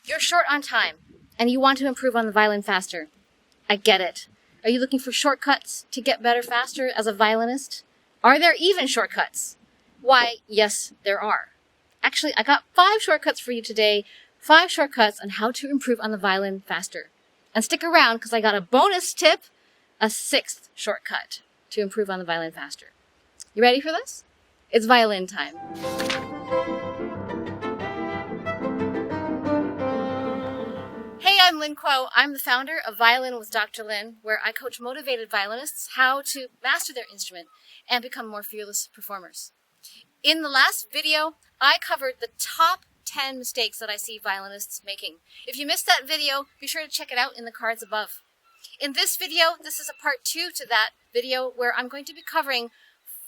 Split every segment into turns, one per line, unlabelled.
You're short on time, and you want to improve on the violin faster. I get it. Are you looking for shortcuts to get better faster as a violinist? Are there even shortcuts? Why, yes, there are. Actually, I got 5 shortcuts for you today. 5 shortcuts on how to improve on the violin faster. And stick around, because I got a bonus tip, a 6th shortcut to improve on the violin faster. You ready for this? It's violin time. Hey, I'm Lynn Kuo. I'm the founder of Violin with Dr. Lynn, where I coach motivated violinists how to master their instrument and become more fearless performers. In the last video, I covered the top 10 mistakes that I see violinists making. If you missed that video, be sure to check it out in the cards above. In this video, this is a part 2 to that video where I'm going to be covering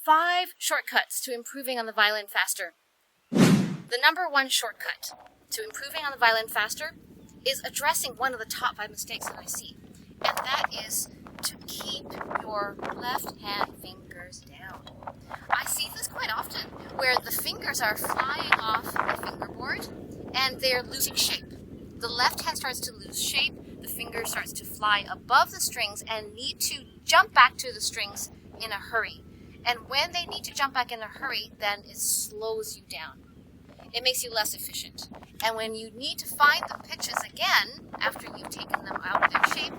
5 shortcuts to improving on the violin faster. The number 1 shortcut to improving on the violin faster is addressing one of the top 5 mistakes that I see, and that is to keep your left hand fingers down. I see this quite often, where the fingers are flying off the fingerboard and they're losing shape. The left hand starts to lose shape, the finger starts to fly above the strings and need to jump back to the strings in a hurry. And when they need to jump back in a hurry, then it slows you down. It makes you less efficient. And when you need to find the pitches again, after you've taken them out of their shape,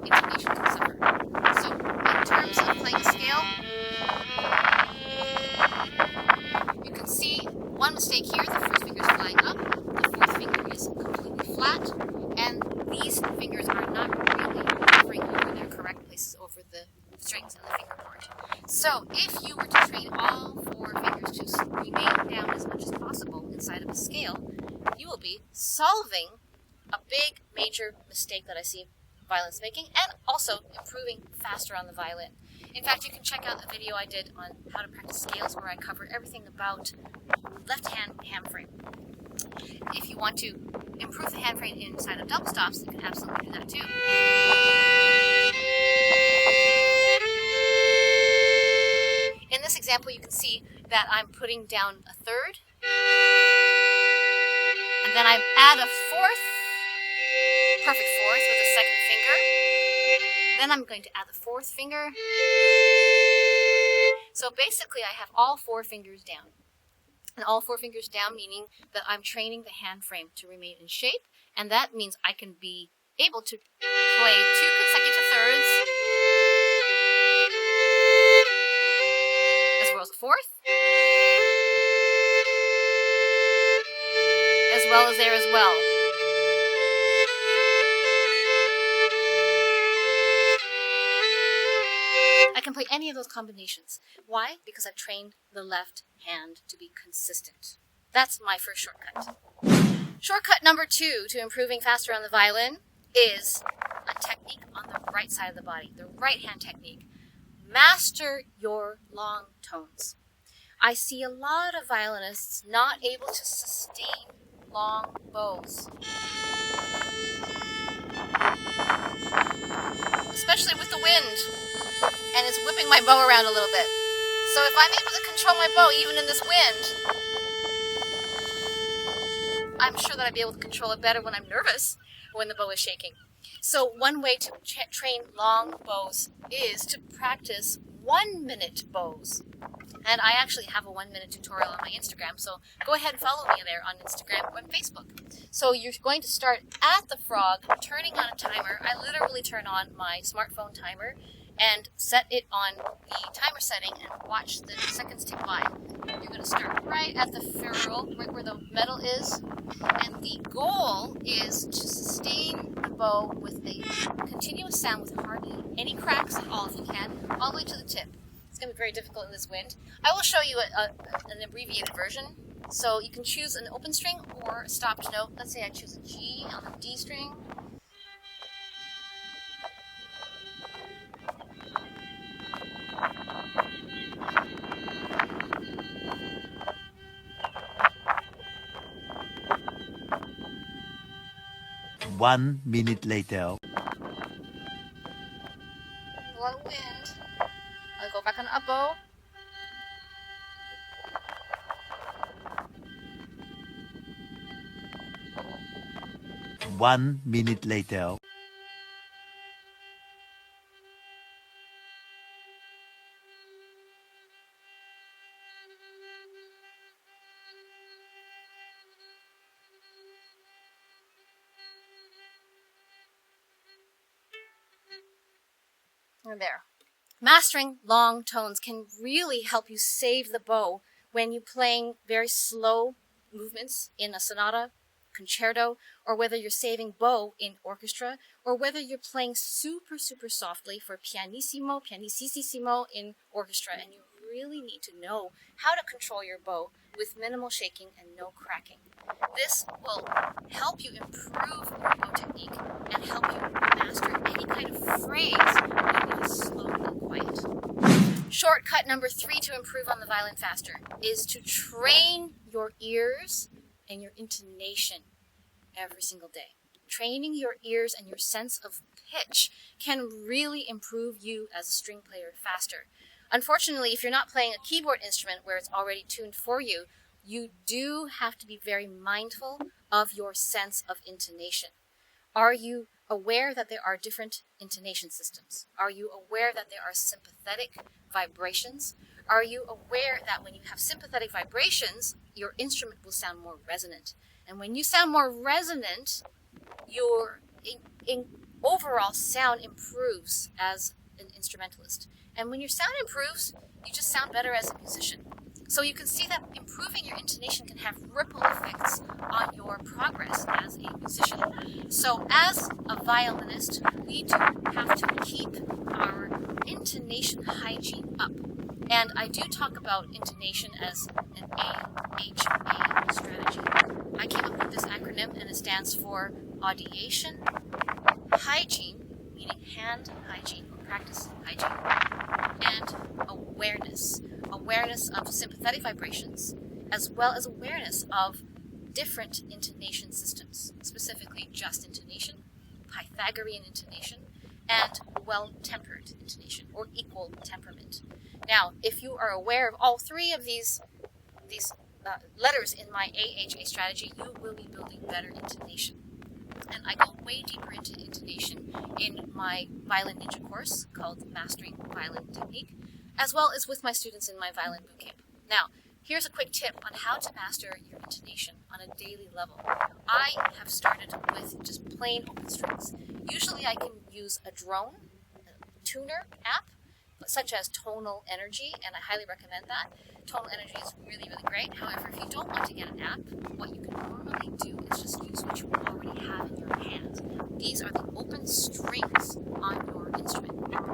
intonation can suffer. So, in terms of playing a scale, you can see one mistake here. The first finger is flying up, the fourth finger is completely flat, and these fingers are not really hovering over their correct places over the strings and the fingerboard. So, if you were to train all 4 fingers to remain down as much as possible inside of a scale, you will be solving a big, major mistake that I see violinists making, and also improving faster on the violin. In fact, you can check out the video I did on how to practice scales, where I covered everything about left-hand hand frame. If you want to improve the hand frame inside of double stops, you can absolutely do that too. In this example, you can see that I'm putting down a third, and then I add a fourth, perfect fourth with a second finger. Then I'm going to add the 4th finger. So basically I have all 4 fingers down. And all 4 fingers down meaning that I'm training the hand frame to remain in shape, and that means I can be able to play 2 consecutive thirds, as well as a 4th, as well as there as well. I can play any of those combinations. Why? Because I've trained the left hand to be consistent. That's my first shortcut. Shortcut number 2 to improving faster on the violin is a technique on the right side of the body, the right hand technique. Master your long tones. I see a lot of violinists not able to sustain long bows, especially with the wind, and it's whipping my bow around a little bit. So if I'm able to control my bow even in this wind, I'm sure that I'd be able to control it better when I'm nervous, when the bow is shaking. So one way to train long bows is to practice 1-minute bows. And I actually have a 1-minute tutorial on my Instagram, so go ahead and follow me there on Instagram or on Facebook. So you're going to start at the frog, turning on a timer. I literally turn on my smartphone timer and set it on the timer setting and watch the seconds tick by. You're going to start right at the ferrule, right where the metal is, and the goal is to sustain the bow with a continuous sound with hardly any cracks at all if you can, all the way to the tip. It's going to be very difficult in this wind. I will show you an abbreviated version. So you can choose an open string or a stopped note. Let's say I choose a G on the D string.
One minute later.
A lot of wind. I'll go back on up bow.
1 minute later.
There. Mastering long tones can really help you save the bow when you're playing very slow movements in a sonata, concerto, or whether you're saving bow in orchestra, or whether you're playing super, super softly for pianissimo, pianissimo in orchestra, and you really need to know how to control your bow with minimal shaking and no cracking. This will help you improve your bow technique and help you master any kind of phrase when it is slow and quiet. Shortcut number 3 to improve on the violin faster is to train your ears and your intonation every single day. Training your ears and your sense of pitch can really improve you as a string player faster. Unfortunately, if you're not playing a keyboard instrument where it's already tuned for you, you do have to be very mindful of your sense of intonation. Are you aware that there are different intonation systems? Are you aware that there are sympathetic vibrations? Are you aware that when you have sympathetic vibrations, your instrument will sound more resonant? And when you sound more resonant, your overall sound improves as an instrumentalist. And when your sound improves, you just sound better as a musician. So you can see that improving your intonation can have ripple effects on your progress as a musician. So as a violinist, we do have to keep our intonation hygiene up. And I do talk about intonation as an AHA strategy. I came up with this acronym, and it stands for audiation, hygiene, meaning hand hygiene or practice hygiene, and awareness. Awareness of sympathetic vibrations, as well as awareness of different intonation systems, specifically just intonation, Pythagorean intonation, and well-tempered intonation, or equal temperament. Now, if you are aware of all 3 of these letters in my AHA strategy, you will be building better intonation. And I go way deeper into intonation in my Violin Ninja course called Mastering Violin Technique, as well as with my students in my Violin Bootcamp. Now, here's a quick tip on how to master your intonation on a daily level. I have started with just plain open strings. Usually I can use a drone, a tuner app, such as Tonal Energy, and I highly recommend that. Tonal Energy is really, really great. However, if you don't want to get an app, what you can normally do is just use what you already have in your hands. These are the open strings on your instrument.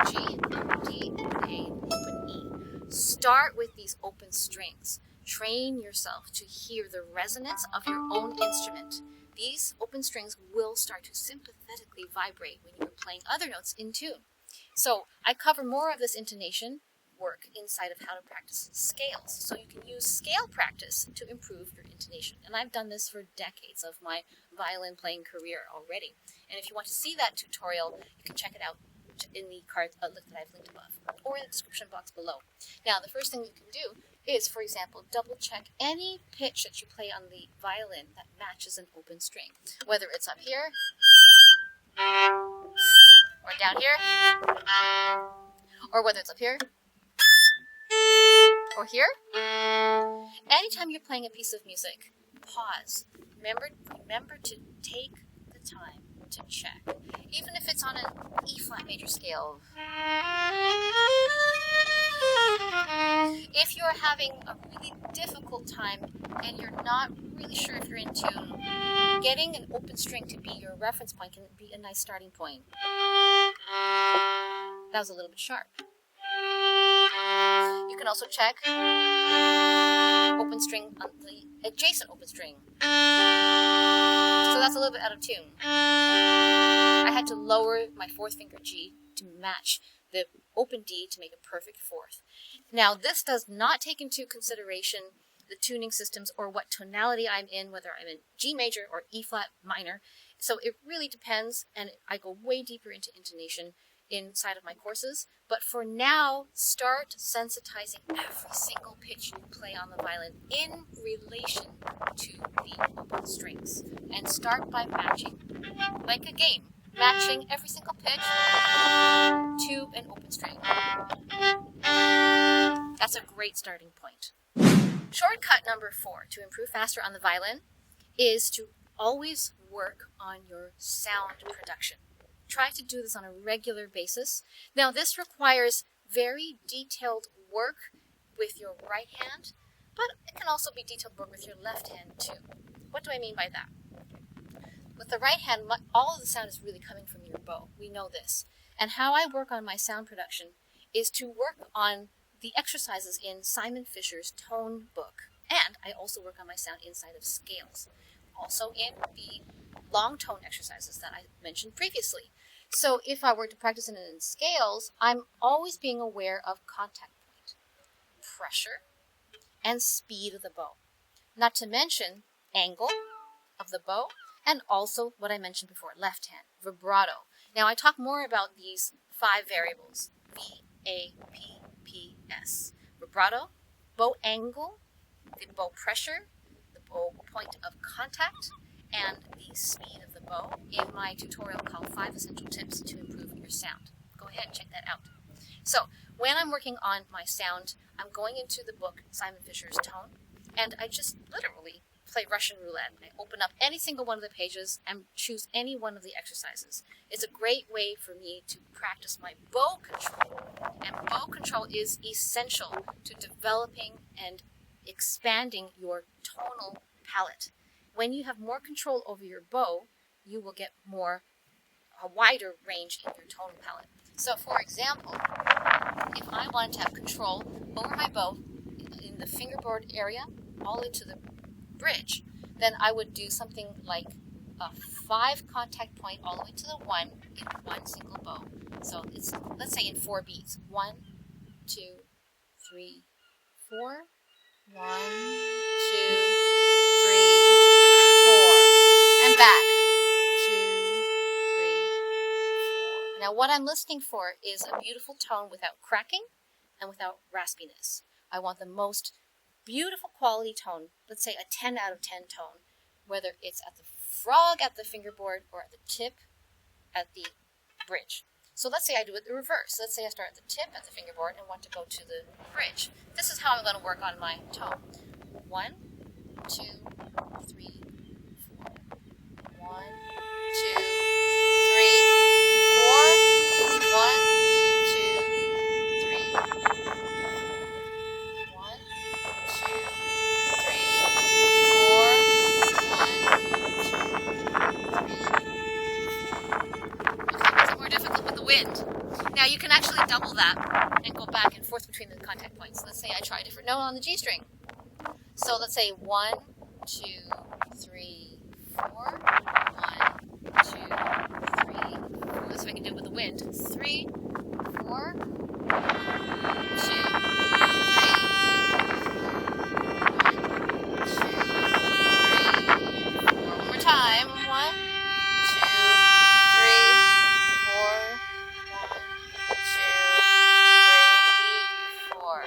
G, D, A, and open E. Start with these open strings. Train yourself to hear the resonance of your own instrument. These open strings will start to sympathetically vibrate when you are playing other notes in tune. So I cover more of this intonation work inside of how to practice scales. So you can use scale practice to improve your intonation. And I've done this for decades of my violin playing career already. And if you want to see that tutorial, you can check it out in the card that I've linked above or in the description box below. Now, the first thing you can do is, for example, double check any pitch that you play on the violin that matches an open string. Whether it's up here or down here, or whether it's up here or here. Anytime you're playing a piece of music, pause. Remember to take the time to check. Even if it's on an E-flat major scale. If you're having a really difficult time and you're not really sure if you're in tune, getting an open string to be your reference point can be a nice starting point. That was a little bit sharp. You can also check open string on the adjacent open string. So that's a little bit out of tune. I had to lower my 4th finger G to match the open D to make a perfect 4th. Now, this does not take into consideration the tuning systems or what tonality I'm in, whether I'm in G major or E-flat minor. So it really depends, and I go way deeper into intonation inside of my courses. But for now, start sensitizing every single pitch you play on the violin in relation to the open strings. And start by matching like a game, matching every single pitch to an open string. That's a great starting point. Shortcut number 4 to improve faster on the violin is to always work on your sound production. Try to do this on a regular basis. Now, this requires very detailed work with your right hand, but it can also be detailed work with your left hand too. What do I mean by that? With the right hand, all of the sound is really coming from your bow. We know this. And how I work on my sound production is to work on the exercises in Simon Fisher's tone book. And I also work on my sound inside of scales. Also in the long tone exercises that I mentioned previously. So if I were to practice it in scales, I'm always being aware of contact point, pressure, and speed of the bow. Not to mention angle of the bow, and also what I mentioned before, left hand, vibrato. Now I talk more about these 5 variables, VAPPS. Vibrato, bow angle, the bow pressure, the bow point of contact, and the speed of the bow in my tutorial called 5 Essential Tips to Improve Your Sound. Go ahead and check that out. So when I'm working on my sound, I'm going into the book Simon Fisher's Tone, and I just literally play Russian roulette. I open up any single one of the pages and choose any one of the exercises. It's a great way for me to practice my bow control, and bow control is essential to developing and expanding your tonal palette. When you have more control over your bow, you will get a wider range in your tonal palette. So for example, if I wanted to have control over my bow in the fingerboard area all the way to the bridge, then I would do something like a 5 contact point all the way to the 1 in one single bow. So it's, let's say in 4 beats. 1, 2, 3, 4. 1, 2, 3, 4. And back. 2, 3, 4. Now what I'm listening for is a beautiful tone without cracking and without raspiness. I want the most beautiful quality tone, let's say a 10 out of 10 tone, whether it's at the frog at the fingerboard or at the tip at the bridge. So let's say I do it the reverse. Let's say I start at the tip at the fingerboard and want to go to the bridge. This is how I'm going to work on my tone. 1, 2, 3, 4. 1, 2, 3, 4. 1, 2, 3, 4. 1, 2, 3, 4. 1, 2, 3, 4. Okay, it's more difficult with the wind. Now you can actually double that and go back and forth between the contact points. Let's say I try a different note on the G string. So let's say 1, 2, 3, 4. 1, 2, 3, 4. Let's see if I can do it with the wind. 3, 4. 1, 2, 3, 4. 1, 2, 3, 4. One more time. 1, 2, 3, 4. 1, 2, 3, 4.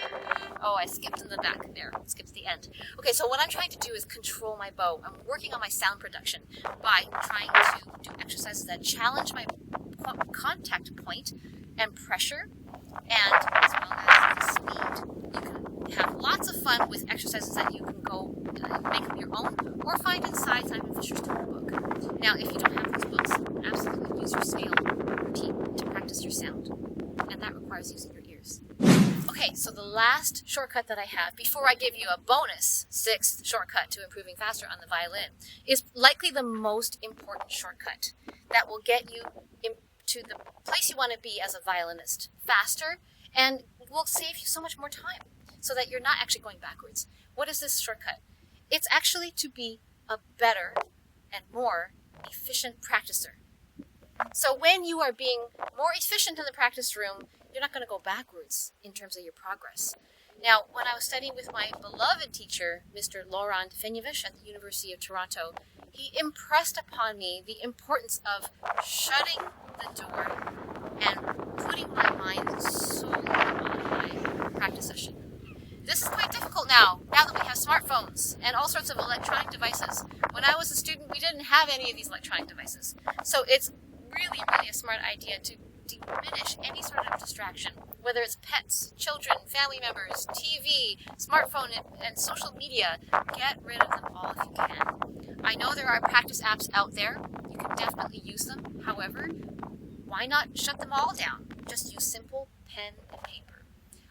Oh, I skipped in the back there. Skipped the end. Okay, so what I'm trying to do is control my bow. I'm working on my sound production by trying to do exercises that challenge my contact point and pressure, and as well as the speed. You can have lots of fun with exercises that you can go make up your own or find inside Simon Fisher's tone book. Now, if you don't have these books, absolutely use your scale routine to practice your sound, and that requires using your ears. Okay, so the last shortcut that I have, before I give you a bonus 6th shortcut to improving faster on the violin, is likely the most important shortcut that will get you to the place you want to be as a violinist faster and will save you so much more time so that you're not actually going backwards. What is this shortcut? It's actually to be a better and more efficient practicer. So when you are being more efficient in the practice room, you're not going to go backwards in terms of your progress. Now, when I was studying with my beloved teacher, Mr. Laurent Fenyevich at the University of Toronto, he impressed upon me the importance of shutting the door and putting my mind solely on my practice session. This is quite difficult now that we have smartphones and all sorts of electronic devices. When I was a student, we didn't have any of these electronic devices. So it's really, really a smart idea to diminish any sort of distraction, whether it's pets, children, family members, TV, smartphone, and social media. Get rid of them all if you can. I know there are practice apps out there. You can definitely use them. However, why not shut them all down? Just use simple pen and paper.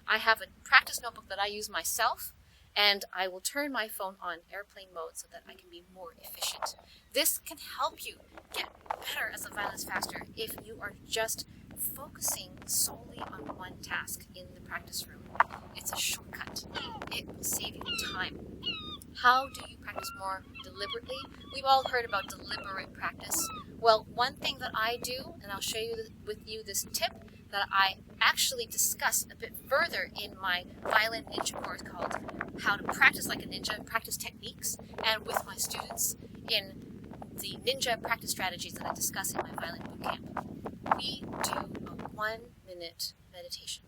I have a practice notebook that I use myself, and I will turn my phone on airplane mode so that I can be more efficient. This can help you get better as a violinist faster if you are just focusing solely on one task in the practice room. It's a shortcut. It will save you time. How do you practice more deliberately? We've all heard about deliberate practice. Well, one thing that I do, and I'll show you with you this tip that I actually discuss a bit further in my Violin Ninja course called How to Practice Like a Ninja, Practice Techniques, and with my students in the Ninja practice strategies that I discuss in my Violin Bootcamp. We do a 1-minute meditation.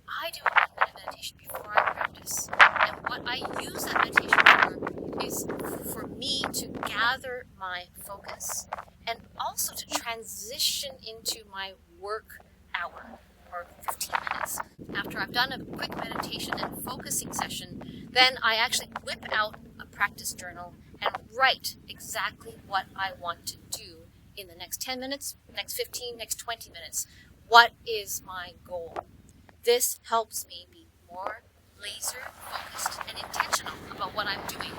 I do a 1-minute meditation before I practice, and what I use that meditation for is for me to gather my focus and also to transition into my work hour or 15 minutes. After I've done a quick meditation and focusing session, then I actually whip out a practice journal and write exactly what I want to do in the next 10 minutes, next 15, next 20 minutes. What is my goal? This helps me be more laser focused and intentional about what I'm doing.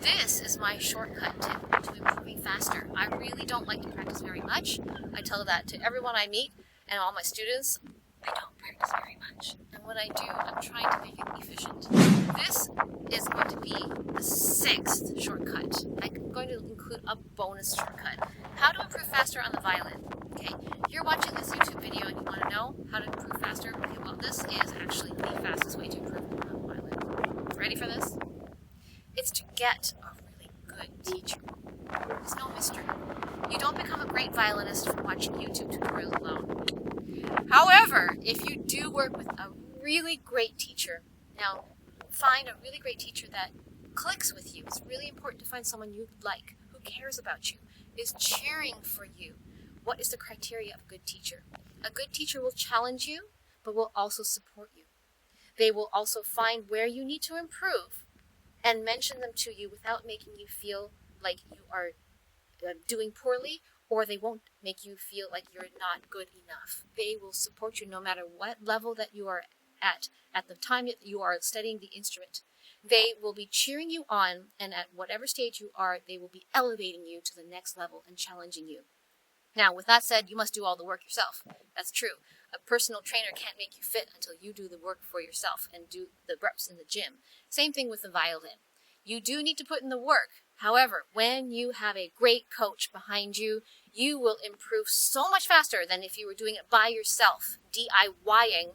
This is my shortcut tip to improving faster. I really don't like to practice very much. I tell that to everyone I meet and all my students. I don't practice very much. And what I do, I'm trying to make it efficient. This is going to be the 6th shortcut. I'm going to include a bonus shortcut. How to improve faster on the violin. Okay, you're watching this YouTube video and you want to know how to improve faster. Okay, well, this is actually the fastest way to improve on the violin. Ready for this? It's to get a really good teacher. There's no mystery. You don't become a great violinist from watching YouTube tutorials alone. However, if you do work with a really great teacher, now find a really great teacher that clicks with you. It's really important to find someone you like, who cares about you, is cheering for you. What is the criteria of a good teacher? A good teacher will challenge you, but will also support you. They will also find where you need to improve and mention them to you without making you feel like you are doing poorly, or they won't make you feel like you're not good enough. They will support you no matter what level that you are at the time that you are studying the instrument. They will be cheering you on, and at whatever stage you are, they will be elevating you to the next level and challenging you. Now, with that said, you must do all the work yourself. That's true. A personal trainer can't make you fit until you do the work for yourself and do the reps in the gym. Same thing with the violin. You do need to put in the work. However, when you have a great coach behind you, you will improve so much faster than if you were doing it by yourself, DIYing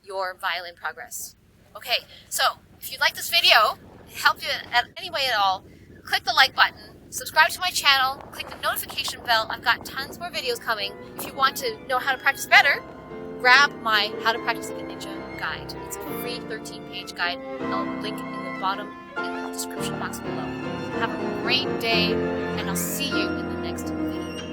your violin progress. Okay, so if you like this video, it helped you in any way at all, click the like button, subscribe to my channel, click the notification bell. I've got tons more videos coming. If you want to know how to practice better, grab my How to Practice Like a Ninja guide. It's a free 13-page guide. I'll link it in the bottom in the description box below. Have a great day, and I'll see you in the next video.